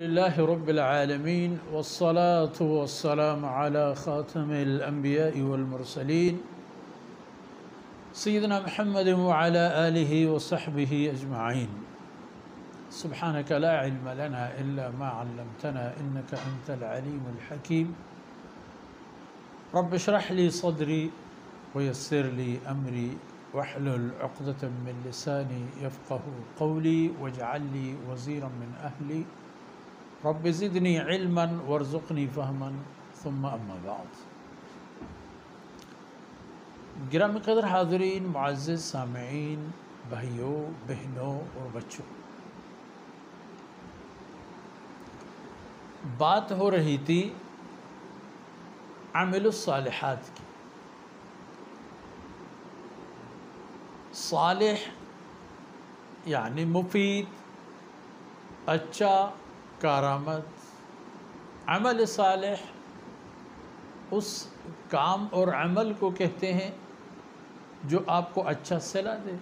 لله رب العالمين والصلاة والسلام على خاتم الأنبياء والمرسلين سيدنا محمد وعلى آله وصحبه أجمعين. سبحانك لا علم لنا إلا ما علمتنا إنك أنت العليم الحكيم. رب اشرح لي صدري ويسر لي أمري واحلل عقدة من لساني يفقه قولي واجعل لي وزيرا من أهلي رب زدنی علما وارزقنی فہما ثم اما بعد. گرامی قدر حاضرین، معزز سامعین، بھائیوں، بہنوں اور بچوں، بات ہو رہی تھی عمل الصالحات کی. صالح یعنی مفید، اچھا، کارآمد. عمل صالح اس کام اور عمل کو کہتے ہیں جو آپ کو اچھا صلہ دے.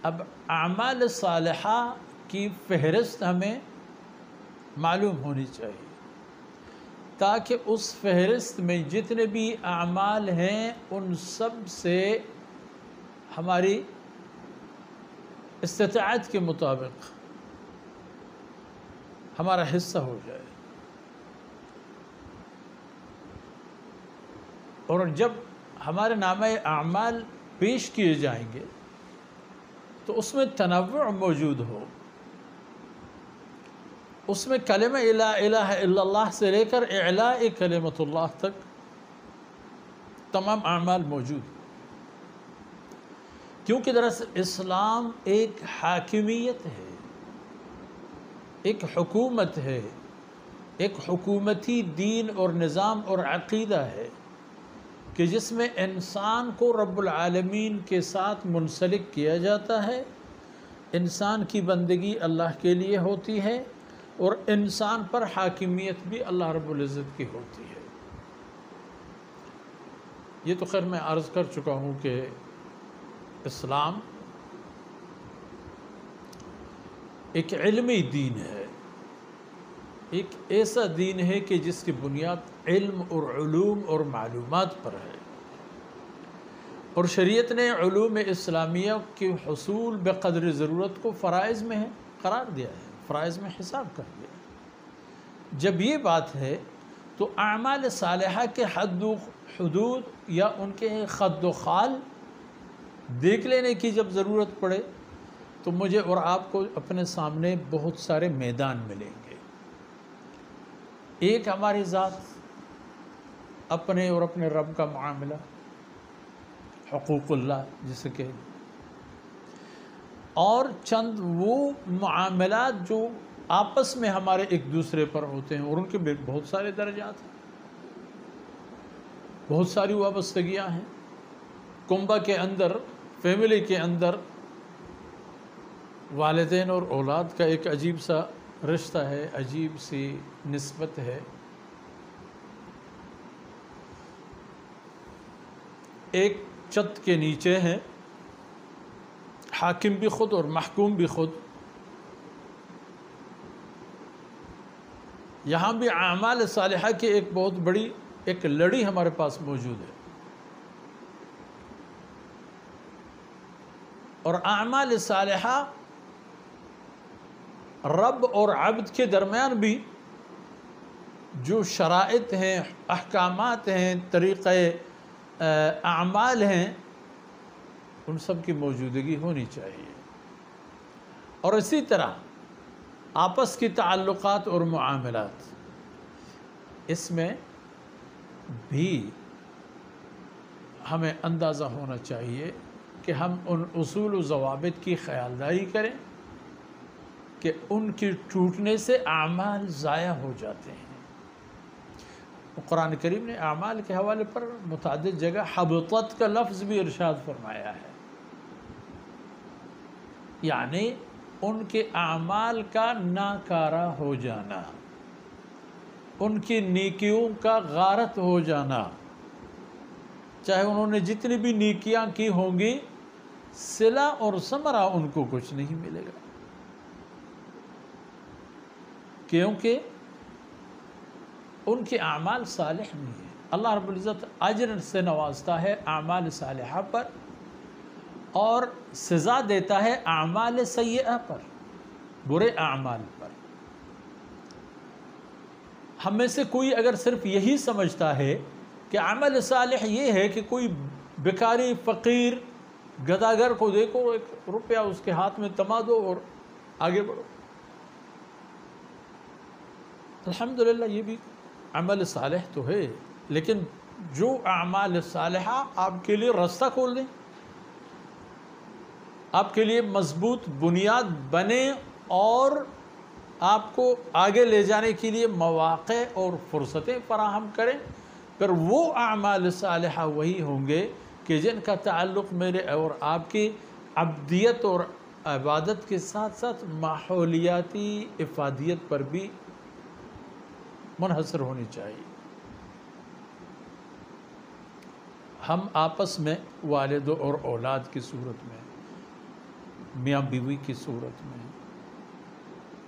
اب اعمال صالحہ کی فہرست ہمیں معلوم ہونی چاہیے تاکہ اس فہرست میں جتنے بھی اعمال ہیں ان سب سے ہماری استطاعت کے مطابق ہمارا حصہ ہو جائے. اور جب ہمارے نامہ اعمال پیش کیے جائیں گے تو اس میں تنوع موجود ہو. اس میں کلمہ لا الہ الا اللہ سے لے کر اعلاء کلمۃ اللہ تک تمام اعمال موجود. کیونکہ دراصل اسلام ایک حاکمیت ہے، ایک حکومت ہے، ایک حکومتی دین اور نظام اور عقیدہ ہے کہ جس میں انسان کو رب العالمین کے ساتھ منسلک کیا جاتا ہے. انسان کی بندگی اللہ کے لیے ہوتی ہے اور انسان پر حاکمیت بھی اللہ رب العزت کی ہوتی ہے. یہ تو خیر میں عرض کر چکا ہوں کہ اسلام ایک علمی دین ہے، ایک ایسا دین ہے کہ جس کی بنیاد علم اور علوم اور معلومات پر ہے. اور شریعت نے علوم اسلامیہ کے حصول بقدر ضرورت کو فرائض میں قرار دیا ہے، فرائض میں حساب کر دیا. جب یہ بات ہے تو اعمال صالحہ کے حد و حدود یا ان کے خد و خال دیکھ لینے کی جب ضرورت پڑے تو مجھے اور آپ کو اپنے سامنے بہت سارے میدان ملیں گے. ایک ہماری ذات، اپنے اور اپنے رب کا معاملہ، حقوق اللہ جسے کہ، اور چند وہ معاملات جو آپس میں ہمارے ایک دوسرے پر ہوتے ہیں اور ان کے بہت سارے درجات ہیں، بہت ساری وابستگیاں ہیں. کنبہ کے اندر، فیملی کے اندر والدین اور اولاد کا ایک عجیب سا رشتہ ہے، عجیب سی نسبت ہے. ایک چھت کے نیچے ہیں، حاکم بھی خود اور محکوم بھی خود. یہاں بھی اعمال صالحہ کی ایک بہت بڑی ایک لڑی ہمارے پاس موجود ہے. اور اعمال صالحہ رب اور عبد کے درمیان بھی جو شرائط ہیں، احکامات ہیں، طریقہ اعمال ہیں، ان سب کی موجودگی ہونی چاہیے. اور اسی طرح آپس کی تعلقات اور معاملات، اس میں بھی ہمیں اندازہ ہونا چاہیے کہ ہم ان اصول و ضوابط کی خیالداری کریں کہ ان کی ٹوٹنے سے اعمال ضائع ہو جاتے ہیں. قرآن کریم نے اعمال کے حوالے پر متعدد جگہ حبطت کا لفظ بھی ارشاد فرمایا ہے، یعنی ان کے اعمال کا ناکارہ ہو جانا، ان کی نیکیوں کا غارت ہو جانا. چاہے انہوں نے جتنی بھی نیکیاں کی ہوں گی، صلہ اور ثمرہ ان کو کچھ نہیں ملے گا. کیونکہ ان کے اعمال صالح نہیں ہیں۔ اللہ رب العزت اجر سے نوازتا ہے اعمال صالحہ پر اور سزا دیتا ہے اعمال سیئہ پر، برے اعمال پر۔ ہم میں سے کوئی اگر صرف یہی سمجھتا ہے کہ عمل صالح یہ ہے کہ کوئی بیکاری فقیر گداگر کو دیکھو، 1 روپیہ اس کے ہاتھ میں تما دو اور آگے بڑھو، الحمدللہ یہ بھی عمل صالح تو ہے، لیکن جو اعمال صالحہ آپ کے لیے راستہ کھول دیں، آپ کے لیے مضبوط بنیاد بنے اور آپ کو آگے لے جانے کے لیے مواقع اور فرصتیں فراہم کریں، پھر وہ اعمال صالحہ وہی ہوں گے کہ جن کا تعلق میرے اور آپ کی عبدیت اور عبادت کے ساتھ ساتھ ماحولیاتی افادیت پر بھی منحصر ہونی چاہیے۔ ہم آپس میں والد اور اولاد کی صورت میں، میاں بیوی کی صورت میں،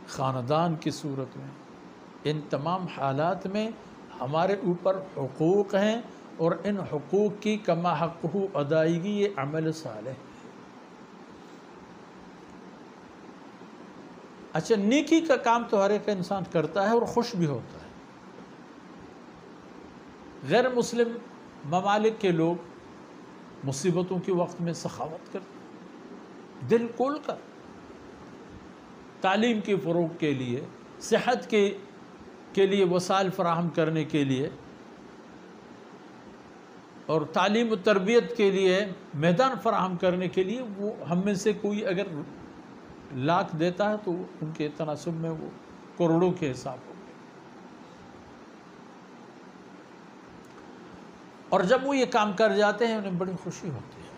خاندان کی صورت میں، ان تمام حالات میں ہمارے اوپر حقوق ہیں، اور ان حقوق کی کما حقہ ادائیگی یہ عمل صالح ہے۔ اچھا، نیکی کا کام تو ہر ایک انسان کرتا ہے اور خوش بھی ہوتا ہے۔ غیر مسلم ممالک کے لوگ مصیبتوں کے وقت میں سخاوت کرتے ہیں، دل کھول کر، تعلیم کے فروغ کے لیے، صحت کے لیے وسائل فراہم کرنے کے لیے، اور تعلیم و تربیت کے لیے میدان فراہم کرنے کے لیے، وہ ہم میں سے کوئی اگر لاکھ دیتا ہے تو ان کے تناسب میں وہ کروڑوں کے حساب ہوں گے۔ اور جب وہ یہ کام کر جاتے ہیں انہیں بڑی خوشی ہوتی ہے،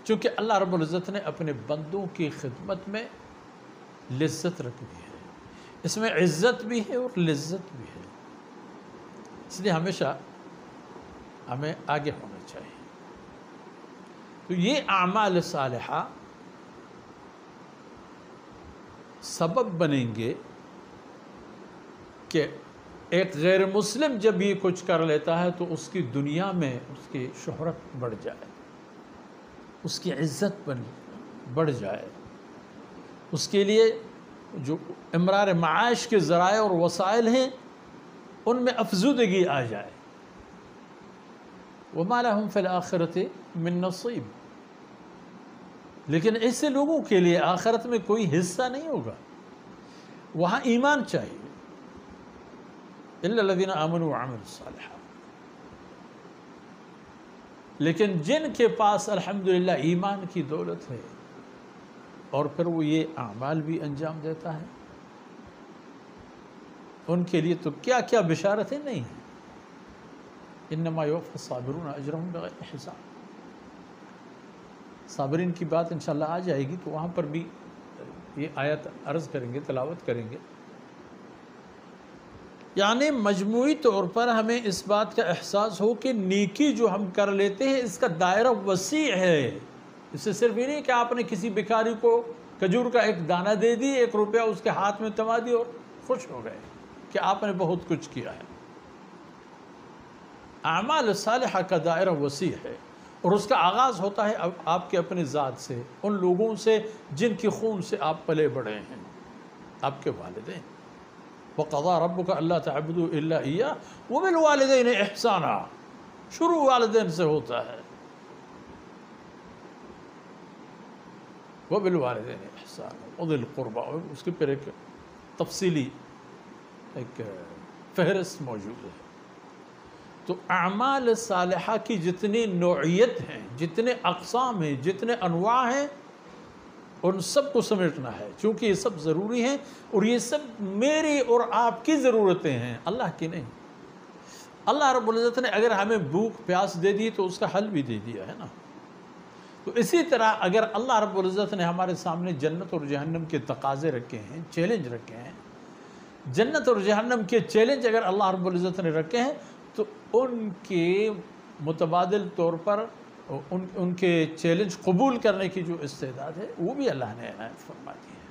چونکہ اللہ رب العزت نے اپنے بندوں کی خدمت میں لذت رکھی ہے، اس میں عزت بھی ہے اور لذت بھی ہے، اس لیے ہمیشہ ہمیں آگے ہونا چاہیے۔ تو یہ اعمال صالحہ سبب بنیں گے کہ ایک غیر مسلم جب یہ کچھ کر لیتا ہے تو اس کی دنیا میں اس کی شہرت بڑھ جائے، اس کی عزت بڑھ جائے، اس کے لیے جو امرار معاش کے ذرائع اور وسائل ہیں ان میں افزودگی آ جائے۔ وَمَا لَهُمْ فِي الْآخِرَةِ مِن نَصِيب، لیکن ایسے لوگوں کے لیے آخرت میں کوئی حصہ نہیں ہوگا، وہاں ایمان چاہیے، إِلَّا الَّذِينَ آمَنُوا وَعَمِلُوا الصَّالِحَاتِ، لیکن جن کے پاس الحمدللہ ایمان کی دولت ہے اور پھر وہ یہ اعمال بھی انجام دیتا ہے، ان کے لیے تو کیا کیا بشارتیں نہیں ہیں۔ انما یوفی الصابرون اجرهم بغیر حساب، صابرین کی بات انشاءاللہ آ جائے گی تو وہاں پر بھی یہ آیت عرض کریں گے، تلاوت کریں گے۔ یعنی مجموعی طور پر ہمیں اس بات کا احساس ہو کہ نیکی جو ہم کر لیتے ہیں اس کا دائرہ وسیع ہے، اس سے صرف یہ نہیں کہ آپ نے کسی بیکاری کو کھجور کا ایک دانہ دے دی، 1 روپیہ اس کے ہاتھ میں تما دی اور خوش ہو گئے کہ آپ نے بہت کچھ کیا ہے۔ اعمال صالحہ کا دائرہ وسیع ہے، اور اس کا آغاز ہوتا ہے آپ کے اپنے ذات سے، ان لوگوں سے جن کی خون سے آپ پلے بڑھے ہیں، آپ کے والدین۔ وَقَضَىٰ رَبُّكَ أَلَّا تَعْبُدُوا إِلَّا إِيَّاهُ وَبِالْوَالِدَيْنِ إِحْسَانًا، شروع والدین سے ہوتا ہے، وَبِالْوَالِدَيْنِ إِحْسَانًا وَذِي الْقُرْبَىٰ، اس کے پھر ایک تفصیلی ایک فہرست موجود ہے۔ تو اعمال صالحہ کی جتنی نوعیت ہیں، جتنے اقسام ہیں، جتنے انواع ہیں، ان سب کو سمیٹنا ہے، چونکہ یہ سب ضروری ہیں، اور یہ سب میری اور آپ کی ضرورتیں ہیں، اللہ کی نہیں۔ اللہ رب العزت نے اگر ہمیں بھوک پیاس دے دی تو اس کا حل بھی دے دیا ہے نا۔ تو اسی طرح اگر اللہ رب العزت نے ہمارے سامنے جنت اور جہنم کے تقاضے رکھے ہیں، چیلنج رکھے ہیں، جنت اور جہنم کے چیلنج اگر اللہ رب العزت نے رکھے ہیں تو ان کے متبادل طور پر ان کے چیلنج قبول کرنے کی جو استعداد ہے وہ بھی اللہ نے عنایت فرما دی ہے۔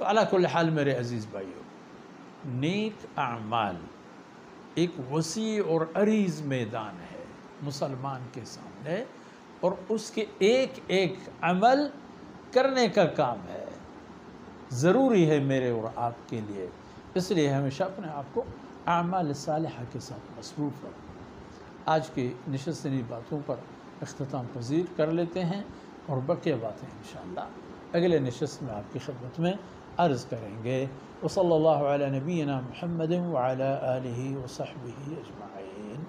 تو علی کل حال میرے عزیز بھائیوں، نیک اعمال ایک وسیع اور عریض میدان ہے مسلمان کے سامنے، اور اس کے ایک ایک عمل کرنے کا کام ہے، ضروری ہے میرے اور آپ کے لیے۔ اس لیے ہمیشہ اپنے آپ کو اعمال صالحہ کے ساتھ مصروف رکھیں۔ آج کی نشست انہی باتوں پر اختتام پذیر کر لیتے ہیں، اور بقیہ باتیں انشاءاللہ اگلے نشست میں آپ کی خدمت میں عرض کریں گے۔ وصلی اللہ علی نبینا محمد وعلی آلہ وصحبہ اجمعین۔